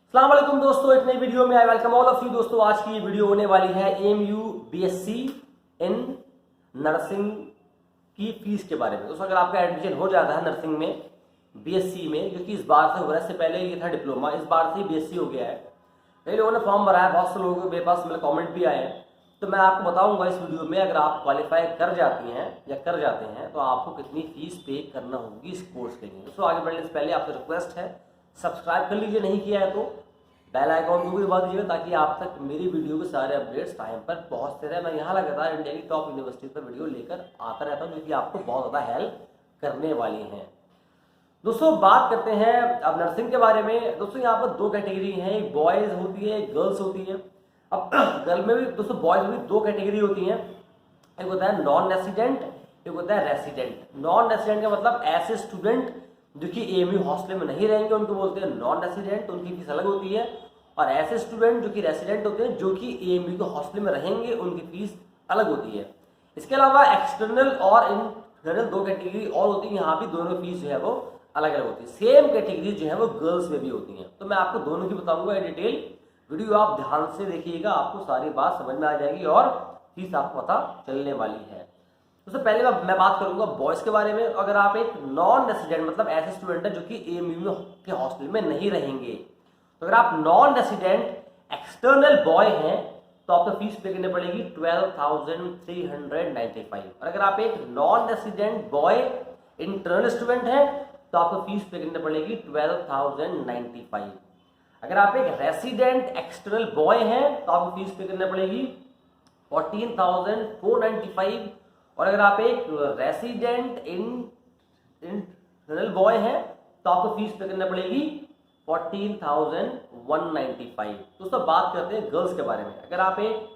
अस्सलाम वालेकुम दोस्तों, एक नई वीडियो में I welcome all of you. दोस्तों आज की ये वीडियो होने वाली है एएमयू बीएससी इन नर्सिंग की फीस के बारे में। दोस्तों अगर आपका एडमिशन हो जाता है नर्सिंग में बीएससी में, क्योंकि इस बार से हो रहा है, इससे पहले ये था डिप्लोमा, इस बार से बीएससी हो गया है। कई लोगों ने फॉर्म भरा है, बहुत से लोगों के मेरे पास मेरे कॉमेंट भी आए हैं, तो मैं आपको बताऊंगा इस वीडियो में अगर आप क्वालिफाई कर जाती हैं या कर जाते हैं तो आपको कितनी फीस पे करना होगी इस कोर्स के लिए। दोस्तों आगे बढ़ने से पहले आपसे रिक्वेस्ट है, सब्सक्राइब कर लीजिए, नहीं किया है तो बेल आइकॉन को भी दबा दीजिएगा ताकि आप तक मेरी वीडियो के सारे अपडेट्स टाइम पर पहुंचते रहे। मैं यहाँ लगातार इंडिया की टॉप यूनिवर्सिटी पर वीडियो लेकर आता रहता हूँ जो कि आपको बहुत ज़्यादा हेल्प करने वाली हैं। दोस्तों बात करते हैं अब नर्सिंग के बारे में। दोस्तों यहाँ पर दो कैटेगरी हैं, एक बॉयज़ होती है, एक गर्ल्स होती है। अब गर्ल में भी दोस्तों बॉयज़ में भी दो कैटेगरी होती हैं, एक होता है नॉन रेसिडेंट, एक होता है रेसिडेंट। नॉन रेसिडेंट का मतलब ऐसे स्टूडेंट जो कि एएमयू हॉस्टल में नहीं रहेंगे उनको बोलते हैं नॉन रेसिडेंट, उनकी फीस अलग होती है। और ऐसे स्टूडेंट जो कि रेसिडेंट होते हैं जो कि एएमयू के हॉस्टल में रहेंगे उनकी फीस अलग होती है। इसके अलावा एक्सटर्नल और इंटरनल दो कैटेगरी और होती है, यहाँ भी दोनों फीस जो है वो अलग अलग होती है। सेम कैटेगरी जो है वो गर्ल्स में भी होती है, तो मैं आपको दोनों की बताऊंगा इन डिटेल। वीडियो आप ध्यान से देखिएगा, आपको सारी बात समझ में आ जाएगी और फीस आपको पता चलने वाली है। सबसे पहले मैं बात करूंगा बॉयज़ के बारे में। अगर आप एक नॉन रेसिडेंट मतलब ऐसे स्टूडेंट है जो कि एएमयू के हॉस्टल में नहीं रहेंगे, तो अगर आप नॉन रेसिडेंट एक्सटर्नल बॉय हैं तो आपको फीस पे करनी पड़ेगी 12,395। और अगर आप एक non resident boy internal student है तो आपको फीस पे करनी पड़ेगी 12,095। अगर आप एक रेसिडेंट एक्सटर्नल बॉय हैं तो आपको फीस पे करनी पड़ेगी 14,495। और अगर आप एक रेसिडेंट इंटरनल बॉय हैं तो आपको फीस पे करना पड़ेगी 14,195। दोस्तों बात करते हैं गर्ल्स के बारे में। अगर आप एक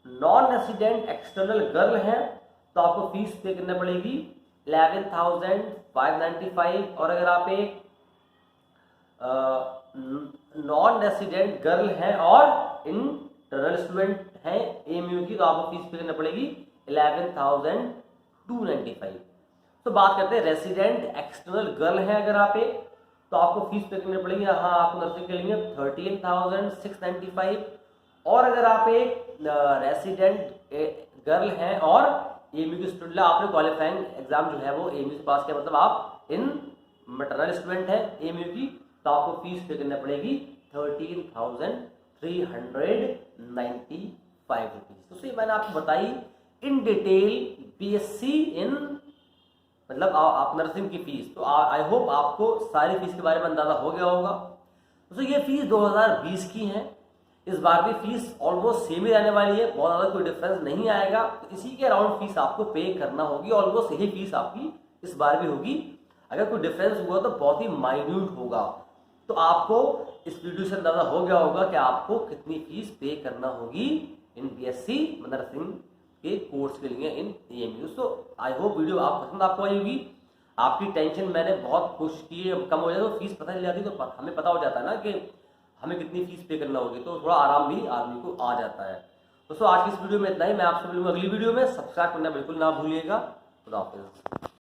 नॉन रेसिडेंट एक्सटर्नल गर्ल हैं तो आपको फीस पे करना पड़ेगी 11,595। और अगर आप एक नॉन रेसिडेंट गर्ल हैं और इंटरनल स्टूडेंट हैं एएमयू की तो आपको फीस पे करना पड़ेगी 11,295। तो बात करते हैं रेसिडेंट एक्सटर्नल गर्ल है अगर आप एक, तो आपको फीस पे करनी पड़ेगी, हाँ आपको नर्सिंग के लिए 13,695। और अगर आप एक रेसिडेंट गर्ल हैं और एएमयू के स्टूडेंट, आपने क्वालिफाइंग एग्जाम जो है वो एएमयू से पास किया, मतलब आप इन मैटरनल स्टूडेंट हैं एएमयू की, तो आपको फीस पे करनी पड़ेगी 13,395 रुपीज। तो मैंने आपको बताई इन डिटेल बीएससी इन मतलब आप नर्सिंग की फीस। तो आई होप आपको सारी फीस के बारे में अंदाजा हो गया होगा। दोस्तों ये फीस 2020 की है, इस बार भी फीस ऑलमोस्ट सेम ही रहने वाली है, बहुत ज़्यादा कोई डिफरेंस नहीं आएगा। तो इसी के अराउंड फीस आपको पे करना होगी, ऑलमोस्ट यही फीस आपकी इस बार भी होगी। अगर कोई डिफरेंस हुआ तो बहुत ही माइन्यूट होगा। तो आपको इस वीडियो से अंदाजा हो गया होगा कि आपको कितनी फीस पे करना होगी इन बीएससी नर्सिंग के कोर्स के लिए इन एएमयू। तो आई होप वीडियो पसंद आपको आई होगी। आपकी टेंशन मैंने बहुत कोशिश की है कम हो जाए, तो फीस पता चल जाती तो हमें पता हो जाता है ना कि हमें कितनी फीस पे करना होगी, तो थोड़ा आराम भी आदमी को आ जाता है। दोस्तों आज की इस वीडियो में इतना ही। मैं आपसे मिलूंगा अगली वीडियो में। सब्सक्राइब करना बिल्कुल ना भूलिएगा। खुदा हाफिज़।